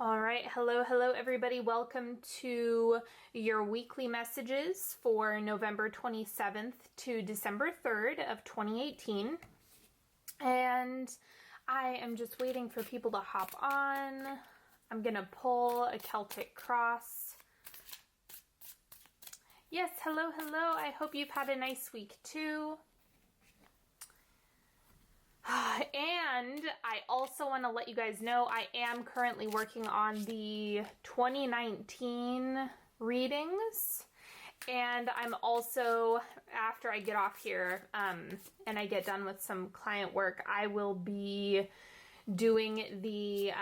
All right, hello everybody. Welcome to your weekly messages for November 27th to December 3rd of 2018. And I am just waiting for people to hop on. I'm gonna pull a Celtic cross. Yes, hello. I hope you've had a nice week too. And I also want to let you guys know I am currently working on the 2019 readings, and I'm also, after I get off here and I get done with some client work, I will be doing the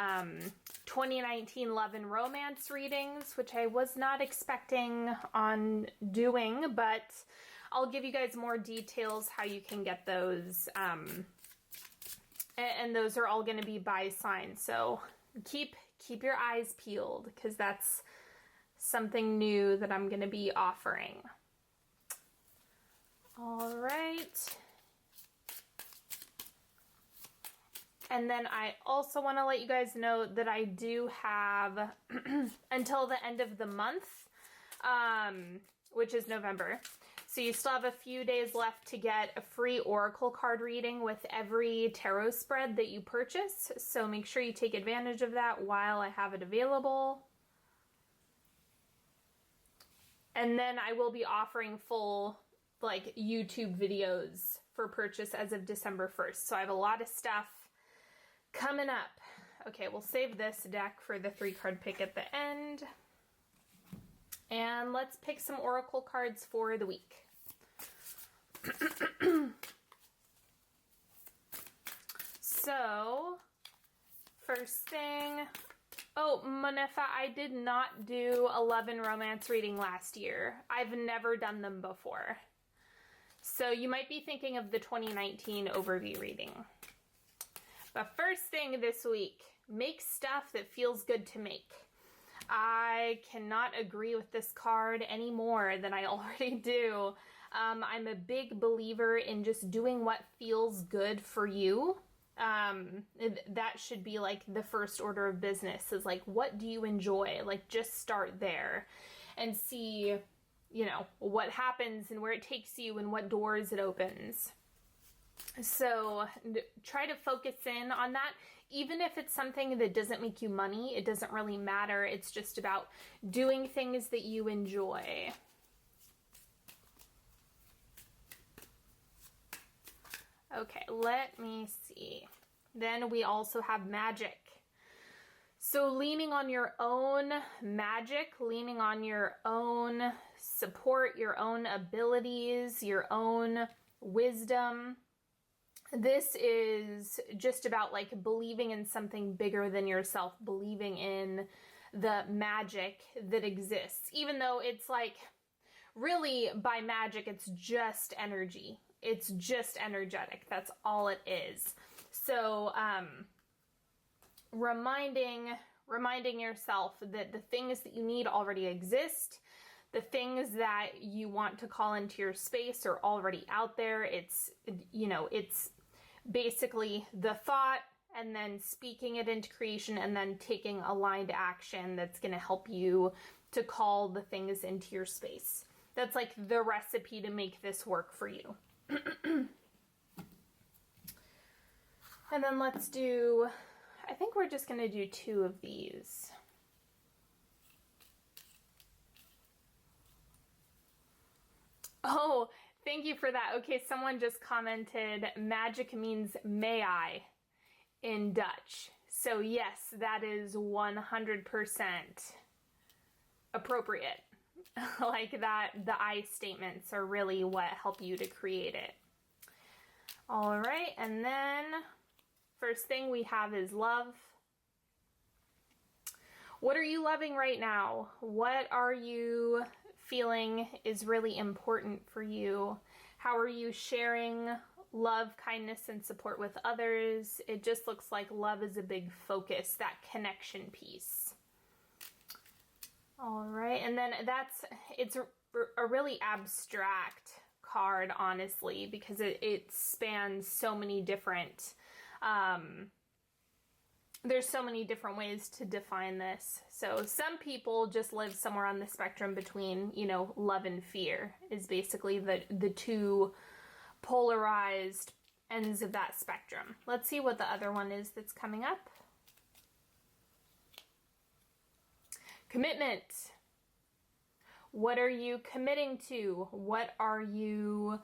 2019 love and romance readings, which I was not expecting on doing, but I'll give you guys more details how you can get those. And those are all going to be by sign, so keep your eyes peeled because that's something new that I'm going to be offering. All right. And then I also want to let you guys know that I do have until the end of the month, which is November. So you still have a few days left to get a free oracle card reading with every tarot spread that you purchase. So make sure you take advantage of that while I have it available. And then I will be offering full YouTube videos for purchase as of December 1st. So I have a lot of stuff coming up. Okay, we'll save this deck for the 3-card pick at the end. And let's pick some oracle cards for the week. So, first thing, Monifa, I did not do a love and romance reading last year. I've never done them before. So you might be thinking of the 2019 overview reading. But first thing this week, make stuff that feels good to make. I cannot agree with this card any more than I already do. I'm a big believer in just doing what feels good for you. That should be the first order of business is what do you enjoy? Just start there and see, what happens and where it takes you and what doors it opens. So try to focus in on that. Even if it's something that doesn't make you money, it doesn't really matter. It's just about doing things that you enjoy. Okay, let me see. Then we also have magic. So leaning on your own magic, leaning on your own support, your own abilities, your own wisdom. This is just about believing in something bigger than yourself, believing in the magic that exists, even though it's really by magic, it's just energy. It's just energetic. That's all it is. So, reminding yourself that the things that you need already exist. The things that you want to call into your space are already out there. It's basically the thought and then speaking it into creation and then taking aligned action that's going to help you to call the things into your space. That's the recipe to make this work for you. And then let's do, I think we're just going to do 2 of these. Oh, thank you for that. Okay, someone just commented, magic means may I in Dutch. So yes, that is 100% appropriate. That, the I statements are really what help you to create it. All right, and then first thing we have is love. What are you loving right now? What are you feeling is really important for you? How are you sharing love, kindness, and support with others? It just looks like love is a big focus, that connection piece. All right, and then it's a really abstract card, honestly, because it spans so many different there's so many different ways to define this. So some people just live somewhere on the spectrum between, you know, love and fear is basically the two polarized ends of that spectrum. Let's see what the other one is that's coming up. Commitment. What are you committing to? What are you,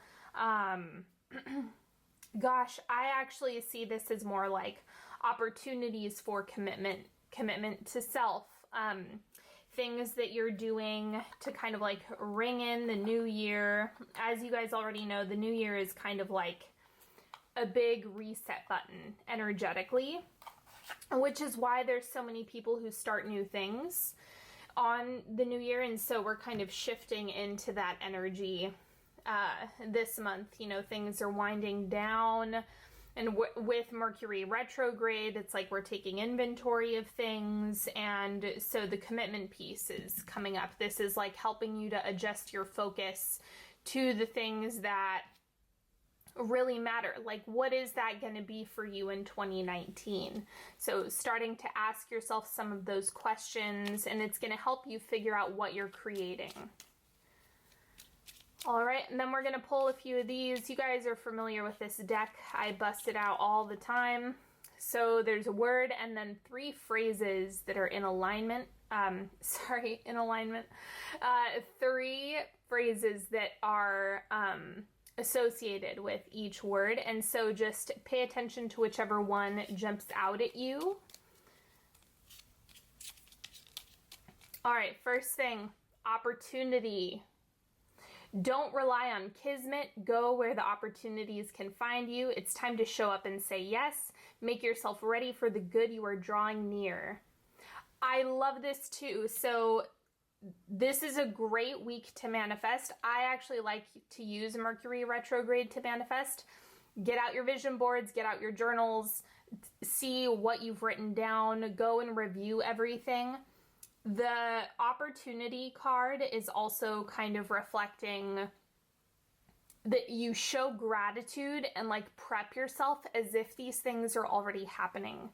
gosh, I actually see this as more like opportunities for commitment to self, things that you're doing to kind of like ring in the new year. As you guys already know, the new year is kind of like a big reset button energetically, which is why there's so many people who start new things on the new year. And so we're kind of shifting into that energy this month. You know, things are winding down, and with Mercury retrograde, it's like we're taking inventory of things, and so the commitment piece is coming up. This is like helping you to adjust your focus to the things that really matter. Like, what is that going to be for you in 2019? So starting to ask yourself some of those questions, and it's going to help you figure out what you're creating. All right, and then we're going to pull a few of these. You guys are familiar with this deck. I bust it out all the time. So there's a word and then 3 phrases that are in alignment. In alignment. 3 phrases that are associated with each word. And so just pay attention to whichever one jumps out at you. All right, first thing, opportunity. Don't rely on kismet. Go where the opportunities can find you. It's time to show up and say yes. Make yourself ready for the good you are drawing near. I love this too. So this is a great week to manifest. I actually like to use Mercury retrograde to manifest. Get out your vision boards, get out your journals, see what you've written down, go and review everything. The opportunity card is also kind of reflecting that you show gratitude and like prep yourself as if these things are already happening.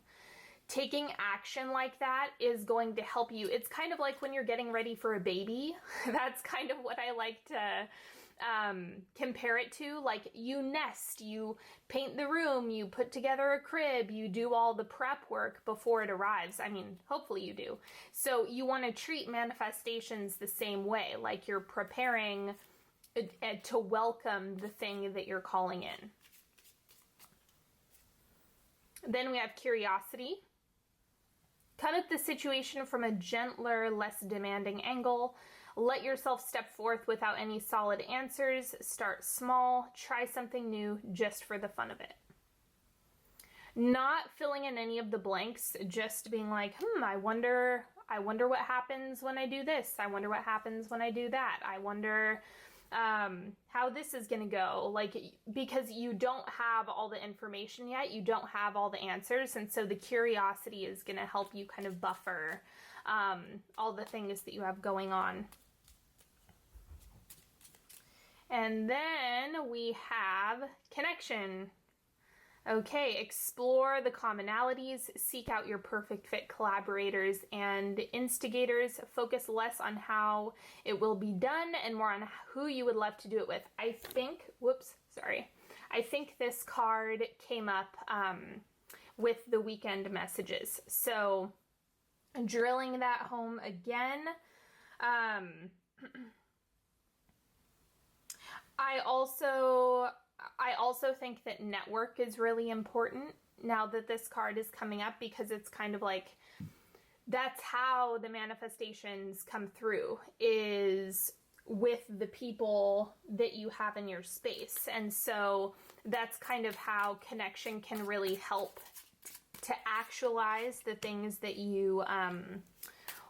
Taking action like that is going to help you. It's kind of like when you're getting ready for a baby. That's kind of what I like to compare it to. Like, you nest, you paint the room, you put together a crib, you do all the prep work before it arrives. I mean, hopefully you do. So you want to treat manifestations the same way, like you're preparing to welcome the thing that you're calling in. Then we have curiosity. Come at the situation from a gentler, less demanding angle. Let yourself step forth without any solid answers. Start small. Try something new just for the fun of it. Not filling in any of the blanks, just being like, I wonder what happens when I do this. I wonder what happens when I do that. I wonder how this is going to go. Like, because you don't have all the information yet. You don't have all the answers. And so the curiosity is going to help you kind of buffer all the things that you have going on. And then we have connection. Okay, explore the commonalities, seek out your perfect fit collaborators and instigators, focus less on how it will be done and more on who you would love to do it with. I think this card came up with the weekend messages. So drilling that home again. I also think that network is really important now that this card is coming up, because it's kind of like, that's how the manifestations come through, is with the people that you have in your space. And so that's kind of how connection can really help to actualize the things that you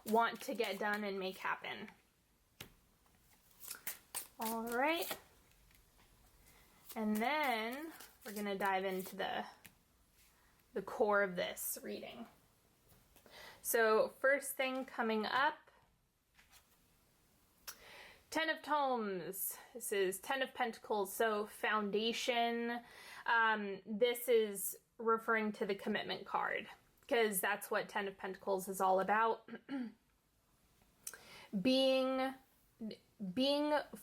want to get done and make happen. All right. And then we're going to dive into the core of this reading. So first thing coming up, 10 of Tomes. This is 10 of Pentacles, so foundation. This is referring to the commitment card. because that's what Ten of Pentacles is all about. Being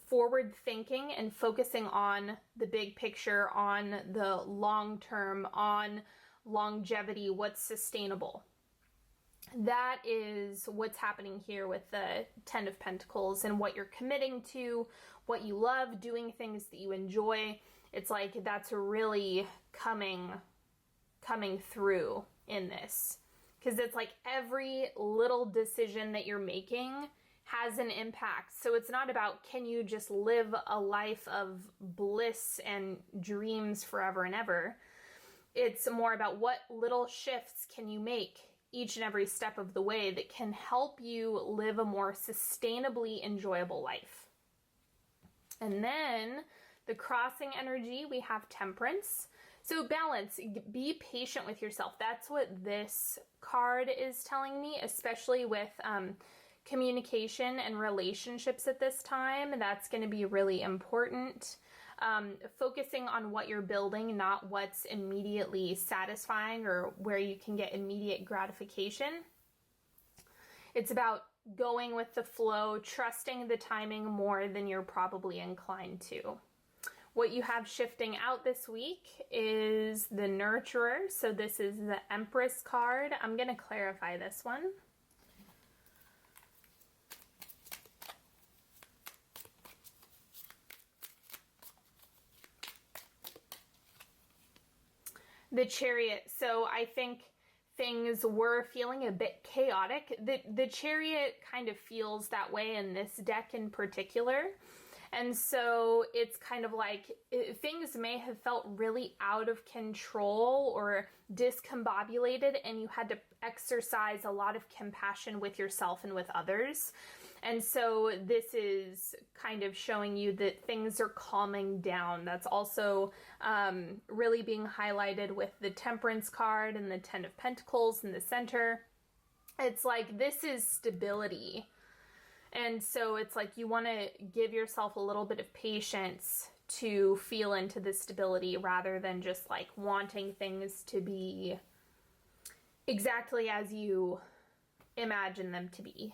forward thinking and focusing on the big picture, on the long term, on longevity, what's sustainable. That is what's happening here with the Ten of Pentacles and what you're committing to, what you love, doing things that you enjoy. It's like that's really coming through in this, because it's like every little decision that you're making has an impact. So it's not about can you just live a life of bliss and dreams forever and ever. It's more about what little shifts can you make each and every step of the way that can help you live a more sustainably enjoyable life. And then the crossing energy, we have Temperance. So balance, be patient with yourself. That's what this card is telling me, especially with communication and relationships at this time. That's going to be really important. Focusing on what you're building, not what's immediately satisfying or where you can get immediate gratification. It's about going with the flow, trusting the timing more than you're probably inclined to. What you have shifting out this week is the Nurturer. So this is the Empress card. I'm going to clarify this one. The Chariot. So I think things were feeling a bit chaotic. The Chariot kind of feels that way in this deck in particular. And so it's kind of like things may have felt really out of control or discombobulated, and you had to exercise a lot of compassion with yourself and with others. And so this is kind of showing you that things are calming down. That's also really being highlighted with the Temperance card and the Ten of Pentacles in the center. It's like this is stability. And so it's like you want to give yourself a little bit of patience to feel into the stability rather than just like wanting things to be exactly as you imagine them to be.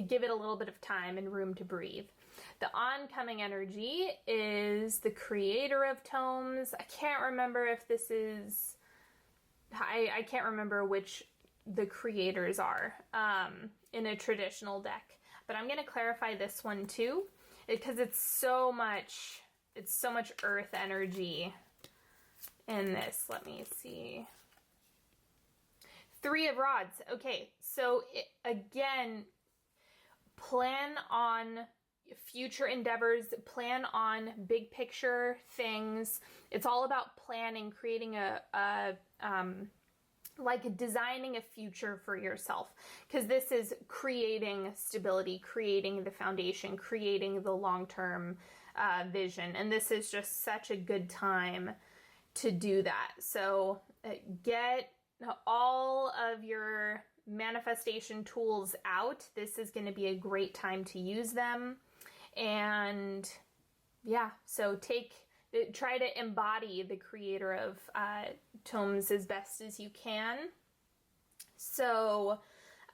Give it a little bit of time and room to breathe. The oncoming energy is the Creator of Tomes. I can't remember if this is... I can't remember which the creators are in a traditional deck. But I'm going to clarify this one too, because it's so much earth energy in this. Let me see. Three of Rods. Okay, so again, plan on future endeavors, plan on big picture things. It's all about planning, creating like designing a future for yourself, because this is creating stability, creating the foundation, creating the long-term vision. And this is just such a good time to do that. So get all of your manifestation tools out. This is going to be a great time to use them. And yeah, so try to embody the Creator of Tomes as best as you can. So,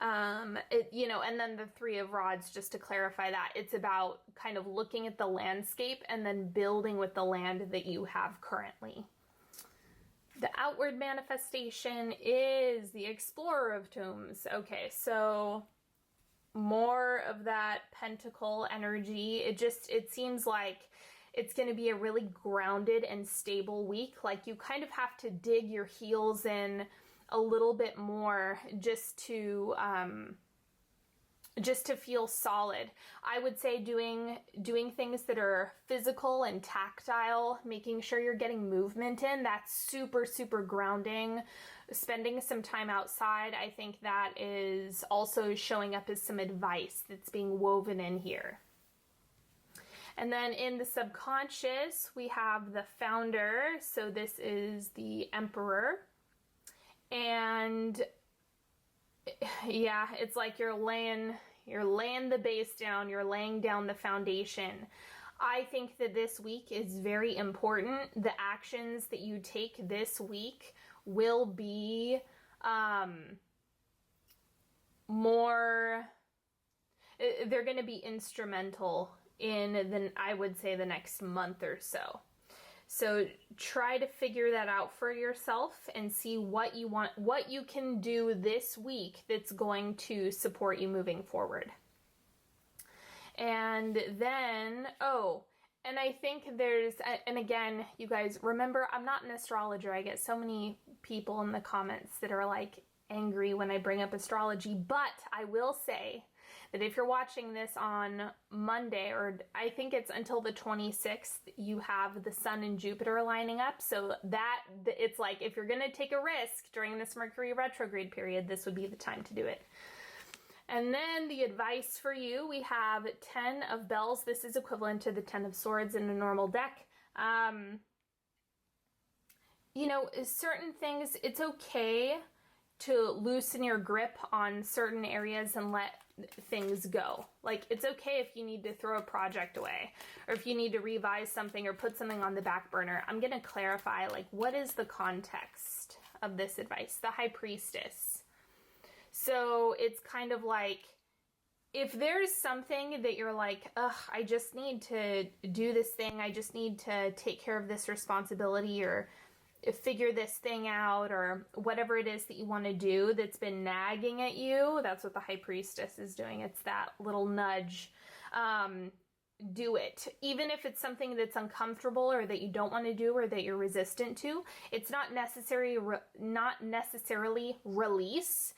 and then the Three of Rods, just to clarify that, it's about kind of looking at the landscape and then building with the land that you have currently. The outward manifestation is the Explorer of Tomes. Okay, so more of that pentacle energy. It seems like it's going to be a really grounded and stable week. Like you kind of have to dig your heels in a little bit more just to feel solid. I would say doing things that are physical and tactile, making sure you're getting movement in, that's super, super grounding. Spending some time outside, I think that is also showing up as some advice that's being woven in here. And then in the subconscious, we have the Founder. So this is the Emperor. And yeah, it's like you're laying the base down, you're laying down the foundation. I think that this week is very important. The actions that you take this week will be they're going to be instrumental in, I would say, the next month or so. So try to figure that out for yourself and see what you want, what you can do this week that's going to support you moving forward. And then, and I think and again, you guys, remember, I'm not an astrologer. I get so many people in the comments that are like angry when I bring up astrology, but I will say that if you're watching this on Monday, or I think it's until the 26th, you have the Sun and Jupiter lining up. So that it's like, if you're going to take a risk during this Mercury retrograde period, this would be the time to do it. And then the advice for you, we have 10 of bells. This is equivalent to the 10 of swords in a normal deck. You know, certain things, it's okay to loosen your grip on certain areas and let things go. Like, it's okay if you need to throw a project away, or if you need to revise something or put something on the back burner. I'm going to clarify, like, what is the context of this advice? The High Priestess. So it's kind of like, if there's something that you're like, I just need to do this thing, I just need to take care of this responsibility, or figure this thing out, or whatever it is that you want to do that's been nagging at you, that's what the High Priestess is doing. It's that little nudge. Do it. Even if it's something that's uncomfortable, or that you don't want to do, or that you're resistant to, it's not necessarily release.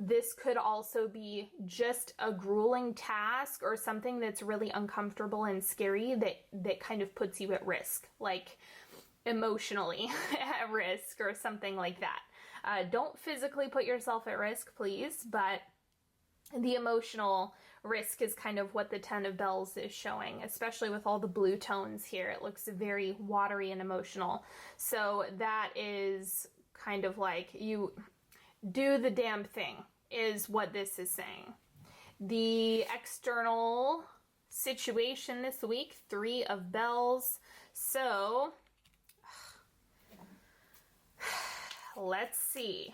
This could also be just a grueling task, or something that's really uncomfortable and scary that kind of puts you at risk, like emotionally at risk, or something like that. Don't physically put yourself at risk, please, but the emotional risk is kind of what the 10 of bells is showing, especially with all the blue tones here. It looks very watery and emotional. So that is kind of like, you do the damn thing, is what this is saying. The external situation this week, 3 of bells. So let's see.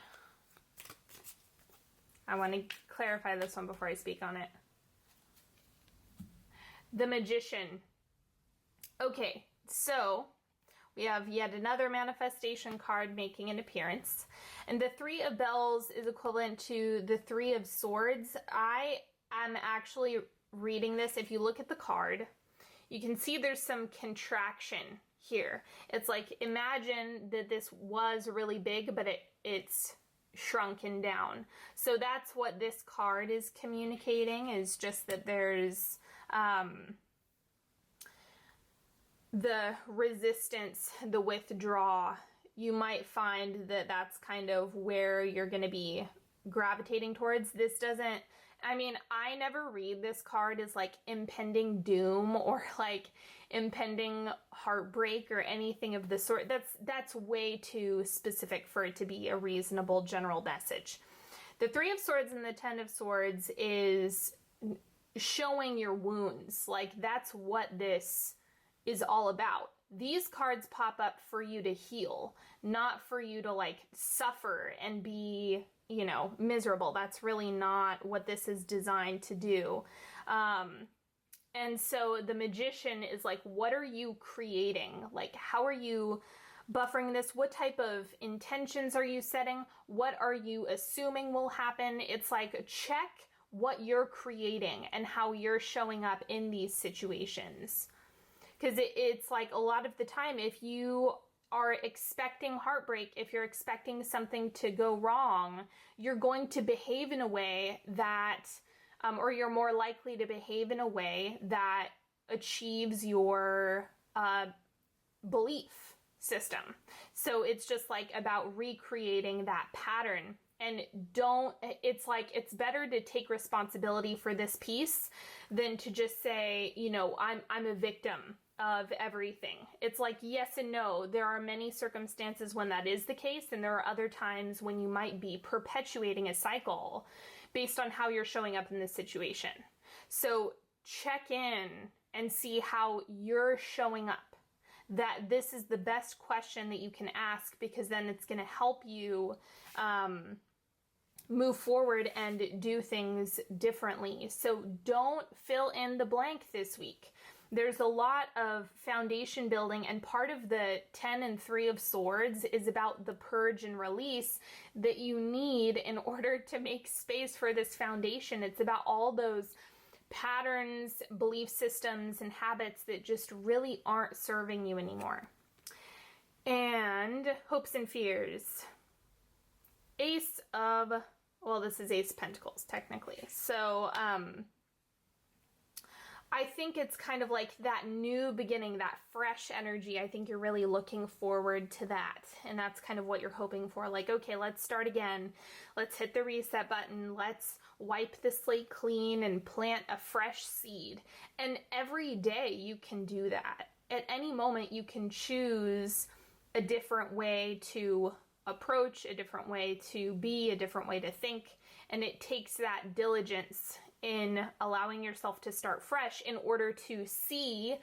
I want to clarify this one before I speak on it. The Magician. Okay, so we have yet another manifestation card making an appearance. And the 3 of bells is equivalent to the 3 of swords. I am actually reading this. If you look at the card, you can see there's some contraction here. It's like, imagine that this was really big, but it's shrunken down. So that's what this card is communicating, is just that there's the resistance, the withdraw. You might find that that's kind of where you're going to be gravitating towards. This doesn't, I mean, I never read this card as like impending doom, or like impending heartbreak, or anything of the sort. That's way too specific for it to be a reasonable general message. The 3 of swords and the 10 of swords is showing your wounds. Like, that's what this is all about. These cards pop up for you to heal, not for you to like suffer and be, you know, miserable. That's really not what this is designed to do. And so the Magician is like, what are you creating? Like, how are you buffering this? What type of intentions are you setting? What are you assuming will happen? It's like, check what you're creating and how you're showing up in these situations. Because it's like, a lot of the time, if you are expecting heartbreak, if you're expecting something to go wrong, you're going to behave in a way that, or you're more likely to behave in a way that achieves your belief system. So it's just like about recreating that pattern. And it's like, it's better to take responsibility for this piece than to just say, you know, I'm a victim of everything. It's like, yes and no. There are many circumstances when that is the case, and there are other times when you might be perpetuating a cycle based on how you're showing up in this situation. So check in and see how you're showing up. That this is the best question that you can ask, because then it's going to help you move forward and do things differently. So don't fill in the blank this week. There's a lot of foundation building, and part of the 10 and 3 of Swords is about the purge and release that you need in order to make space for this foundation. It's about all those patterns, belief systems, and habits that just really aren't serving you anymore. And hopes and fears. Ace of, well, this is Ace of Pentacles, technically. So, I think it's kind of like that new beginning, that fresh energy. I think you're really looking forward to that. And that's kind of what you're hoping for. Like, okay, let's start again. Let's hit the reset button. Let's wipe the slate clean and plant a fresh seed. And every day you can do that. At any moment you can choose a different way to approach, a different way to be, a different way to think. And it takes that diligence in allowing yourself to start fresh in order to see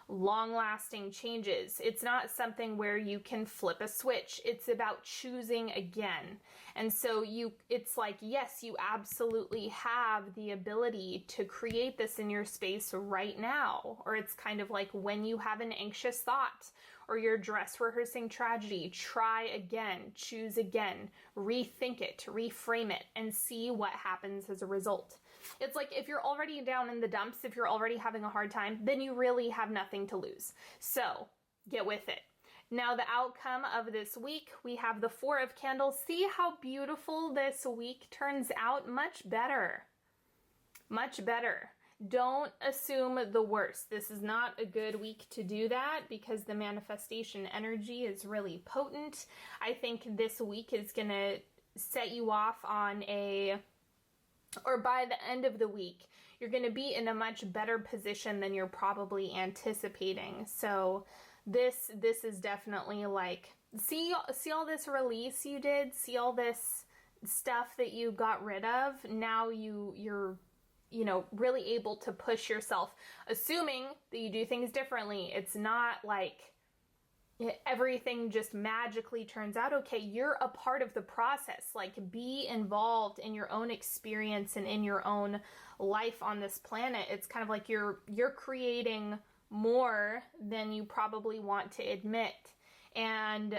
long-lasting changes. It's not something where you can flip a switch. It's about choosing again. And so it's like, yes, you absolutely have the ability to create this in your space right now. Or it's kind of like when you have an anxious thought or you're dress rehearsing tragedy, try again, choose again, rethink it, reframe it, and see what happens as a result. It's like if you're already down in the dumps, if you're already having a hard time, then you really have nothing to lose. So get with it. Now the outcome of this week, we have the 4 of Candles. See how beautiful this week turns out? Much better. Much better. Don't assume the worst. This is not a good week to do that because the manifestation energy is really potent. I think this week is going to set you off on or by the end of the week, you're going to be in a much better position than you're probably anticipating. So this is definitely like, see all this release you did, see all this stuff that you got rid of. Now you're really able to push yourself, assuming that you do things differently. It's not like everything just magically turns out okay. You're a part of the process. Like, be involved in your own experience and in your own life on this planet. It's kind of like you're creating more than you probably want to admit. And,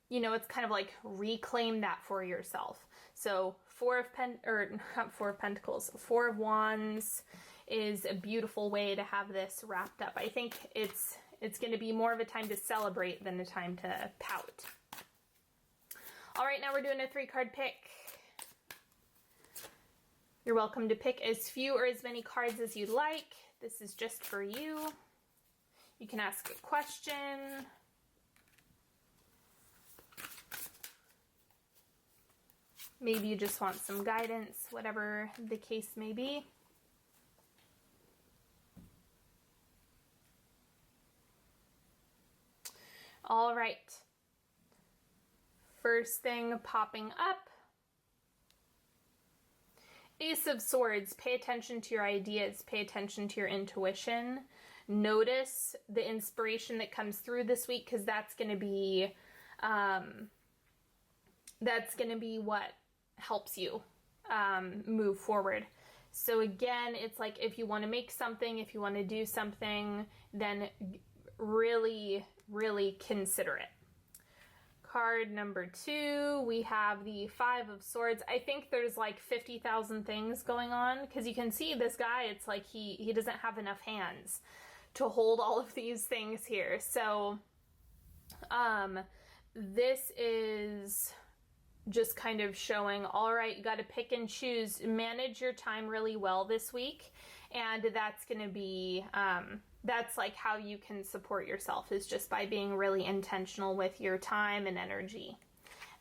it's kind of like reclaim that for yourself. So 4 of Wands is a beautiful way to have this wrapped up. I think it's going to be more of a time to celebrate than a time to pout. All right, now we're doing a 3-card pick. You're welcome to pick as few or as many cards as you'd like. This is just for you. You can ask a question. Maybe you just want some guidance, whatever the case may be. All right. First thing popping up. Ace of Swords. Pay attention to your ideas. Pay attention to your intuition. Notice the inspiration that comes through this week, because that's going to be what helps you move forward. So again, it's like if you want to make something, if you want to do something, then really, really consider it. Card number 2, we have the 5 of Swords. I think there's like 50,000 things going on, because you can see this guy, it's like he doesn't have enough hands to hold all of these things here. So this is just kind of showing, all right, you got to pick and choose, manage your time really well this week. And that's going to be, that's like how you can support yourself, is just by being really intentional with your time and energy.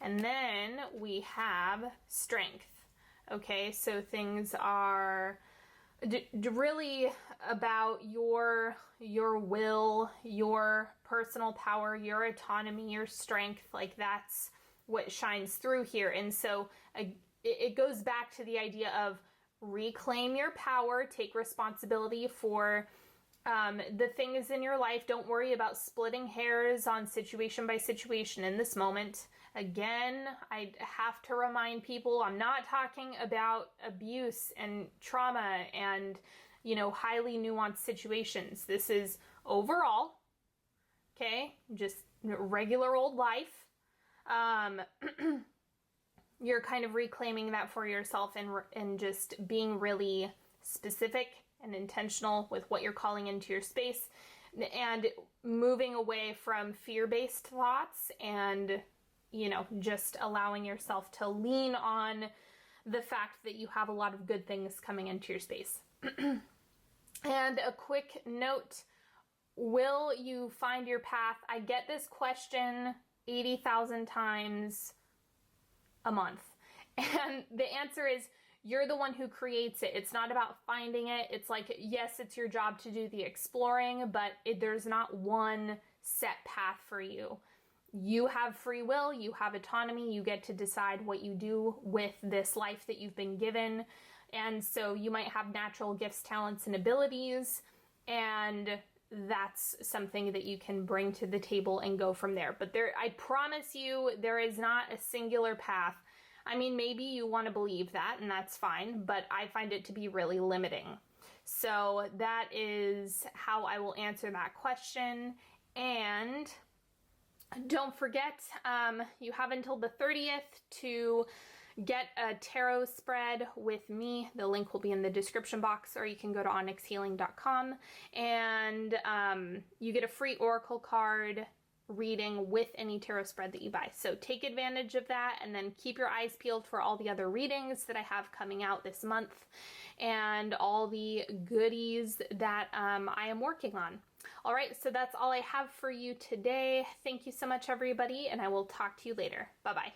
And then we have Strength. Okay, so things are really about your will, your personal power, your autonomy, your strength. Like, that's what shines through here. And so it goes back to the idea of reclaim your power, take responsibility for the things in your life. Don't worry about splitting hairs on situation by situation in this moment. Again, I have to remind people, I'm not talking about abuse and trauma and, you know, highly nuanced situations. This is overall, okay, just regular old life. You're kind of reclaiming that for yourself and just being really specific and intentional with what you're calling into your space, and moving away from fear-based thoughts and, you know, just allowing yourself to lean on the fact that you have a lot of good things coming into your space. And a quick note, will you find your path? I get this question 80,000 times a month. And the answer is, you're the one who creates it. It's not about finding it. It's like, yes, it's your job to do the exploring, but there's not one set path for you. You have free will, you have autonomy, you get to decide what you do with this life that you've been given. And so you might have natural gifts, talents, and abilities, and that's something that you can bring to the table and go from there. But there, I promise you, there is not a singular path. I mean, maybe you want to believe that, and that's fine, but I find it to be really limiting. So that is how I will answer that question. And don't forget, you have until the 30th to get a tarot spread with me. The link will be in the description box, or you can go to onyxhealing.com, and you get a free oracle card reading with any tarot spread that you buy. So take advantage of that, and then keep your eyes peeled for all the other readings that I have coming out this month and all the goodies that I am working on. All right, so that's all I have for you today. Thank you so much, everybody, and I will talk to you later. Bye-bye.